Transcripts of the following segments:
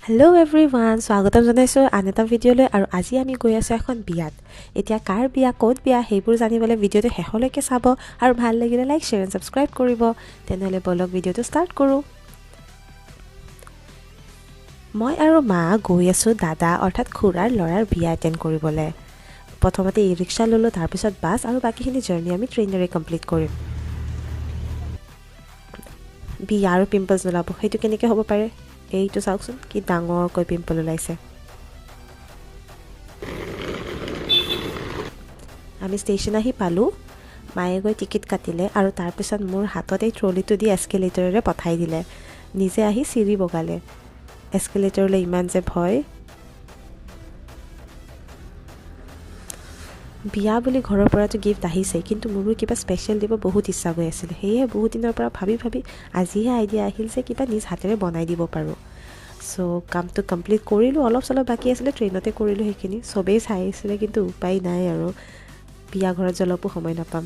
Hello' everyone, স্বাগতম জনাইছোঁ আন এটা ভিডিঅ'লৈ। আৰু আজি আমি গৈ আছোঁ এখন বিয়াত। এতিয়া কাৰ বিয়া, ক'ত বিয়া, সেইবোৰ জানিবলৈ ভিডিঅ'টো শেষলৈকে চাব আৰু ভাল লাগিলে লাইক, শ্বেয়াৰ এণ্ড ছাবস্ক্ৰাইব কৰিব। তেনেহ'লে ব'লক ভিডিঅ'টো ষ্টাৰ্ট কৰোঁ। মই আৰু মা গৈ আছোঁ দাদা অৰ্থাৎ খুৰাৰ ল'ৰাৰ বিয়া এটেণ্ড কৰিবলৈ। প্ৰথমতে ই ৰিক্সা ল'লোঁ, তাৰপিছত বাছ, আৰু বাকীখিনি জাৰ্ণি আমি ট্ৰেইনেৰে কমপ্লিট কৰিম। বিয়া আৰু পিম্পলছ নোলাব, সেইটো কেনেকৈ হ'ব পাৰে? এইটো চাওকচোন, কি ডাঙৰকৈ পিম্পল ওলাইছে। আমি ষ্টেচন আহি পালোঁ। মায়ে গৈ টিকেট কাটিলে আৰু তাৰপিছত মোৰ হাতত এই ট্ৰলিটো দি এস্কেলেটৰেৰে পঠাই দিলে। নিজে আহি চিৰি বগালে। এস্কেলেটৰলৈ ইমান যে ভয়। বিয়া বুলি ঘৰৰ পৰাতো গিফ্ট আহিছেই, কিন্তু মোৰো কিবা স্পেচিয়েল দিব বহুত ইচ্ছা গৈ আছিলে। সেয়েহে বহুত দিনৰ পৰা ভাবি আজিহে আইডিয়া আহিল যে কিবা নিজ হাতেৰে বনাই দিব পাৰোঁ। চ' কামটো কমপ্লিট কৰিলোঁ। অলপ চলপ বাকী আছিলে, ট্ৰেইনতে কৰিলোঁ সেইখিনি। চবেই চাই আছিলে, কিন্তু উপায় নাই আৰু বিয়া ঘৰত অলপো সময় নাপাম।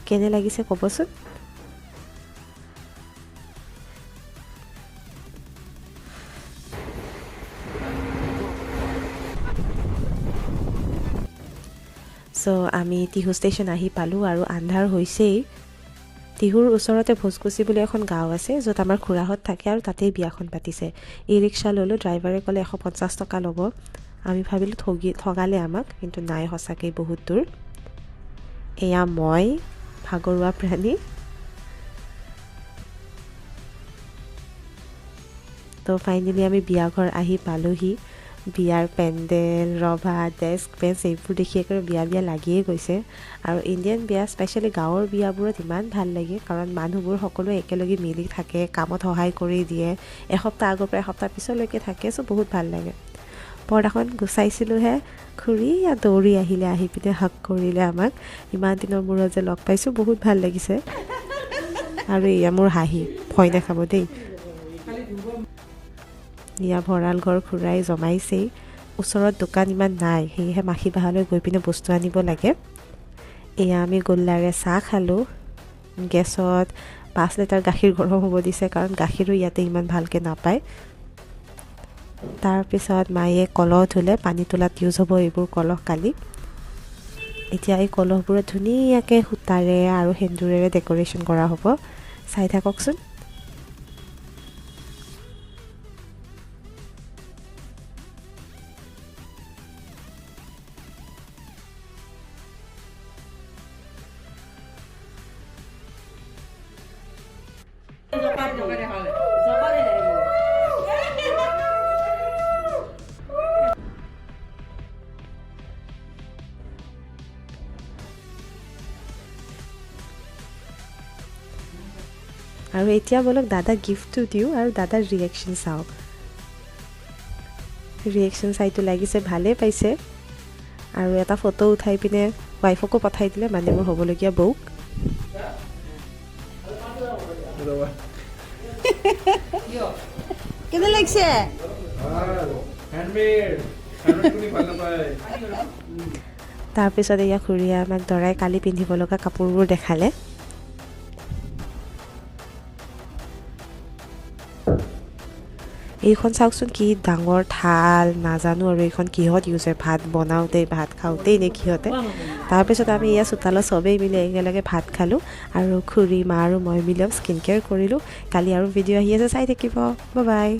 কেনে লাগিছে ক'বচোন? চ' আমি টিহু ষ্টেচন আহি পালোঁ আৰু আন্ধাৰ হৈছেই। টিহুৰ ওচৰতে ভোজকুচি বুলি এখন গাঁও আছে, য'ত আমাৰ খুৰাহঁত থাকে আৰু তাতেই বিয়াখন পাতিছে। ই ৰিক্সা ল'লোঁ, ড্ৰাইভাৰে ক'লে 150 টকা ল'ব। আমি ভাবিলোঁ ঠগালে আমাক, কিন্তু নাই, সঁচাকৈ বহুত দূৰ। এয়া মই, ভাগৰুৱা প্ৰাণী। তো ফাইনেলি আমি বিয়াঘৰ আহি পালোঁহি। বিয়াৰ পেণ্ডেল, ৰভা, ডেস্ক বেঞ্চ এইবোৰ দেখি একেবাৰে বিয়া লাগিয়ে গৈছে। আৰু ইণ্ডিয়ান বিয়া, স্পেচিয়েলি গাঁৱৰ বিয়াবোৰত ইমান ভাল লাগে, কাৰণ মানুহবোৰ সকলোৱে একেলগে মিলি থাকে, কামত সহায় কৰি দিয়ে। এসপ্তাহ আগৰ পৰা এসপ্তাহ পিছলৈকে থাকে, চ' বহুত ভাল লাগে। পৰ্দাখন গুচাইছিলোঁহে, খুৰী দৌৰি আহিলে, আহি পিনে হাগ কৰিলে আমাক। ইমান দিনৰ মূৰত যে লগ পাইছোঁ, বহুত ভাল লাগিছে। আৰু এয়া মোৰ হাঁহি, ভয় নাখাব দেই। এয়া ভঁৰাল ঘৰ খুৰাই জমাইছেই। ওচৰত দোকান ইমান নাই, সেয়েহে মাখি বাহালৈ গৈ পিনে বস্তু আনিব লাগে। এয়া আমি গোল্লাৰে চাহ খালোঁ। গেছত 5 লিটাৰ গাখীৰ গৰম হ'ব দিছে, কাৰণ গাখীৰো ইয়াতে ইমান ভালকৈ নাপায়। তাৰপিছত মায়ে কলহ ধুলে, পানী তোলাত ইউজ হ'ব এইবোৰ কলহ কালি। এতিয়া এই কলহবোৰত ধুনীয়াকৈ সূতাৰে আৰু সেন্দুৰেৰে ডেক'ৰেশ্যন কৰা হ'ব। চাই থাককচোন। আৰু এতিয়া বলক দাদাক গিফ্টটো দিওঁ আৰু দাদাৰ ৰিয়েকশ্যন চাওঁ। ৰিয়েকশ্যন চাইটো লাগিছে ভালেই পাইছে। আৰু এটা ফটো উঠাই পিনে ৱাইফকো পঠাই দিলে, মানে মোৰ হ'বলগীয়া বৌক। কেনে লাগছে? তাৰপিছত এয়া খুৰীয়ে আমাক দৰাই কালি পিন্ধিব লগা কাপোৰবোৰ দেখালে। এইখন চাওকচোন, কি ডাঙৰ থাল, নাজানো আৰু এইখন কিহত ইউজ হয়, ভাত বনাওঁতেই, ভাত খাওঁতেই নে কিহতে। তাৰপিছত আমি এয়া চোতালত চবেই মিলি একেলগে ভাত খালোঁ, আৰু খুৰী, মা আৰু মই মিলি স্কিন কেয়াৰ কৰিলোঁ। কালি আৰু ভিডিঅ' আহি আছে, চাই থাকিব। Bye bye.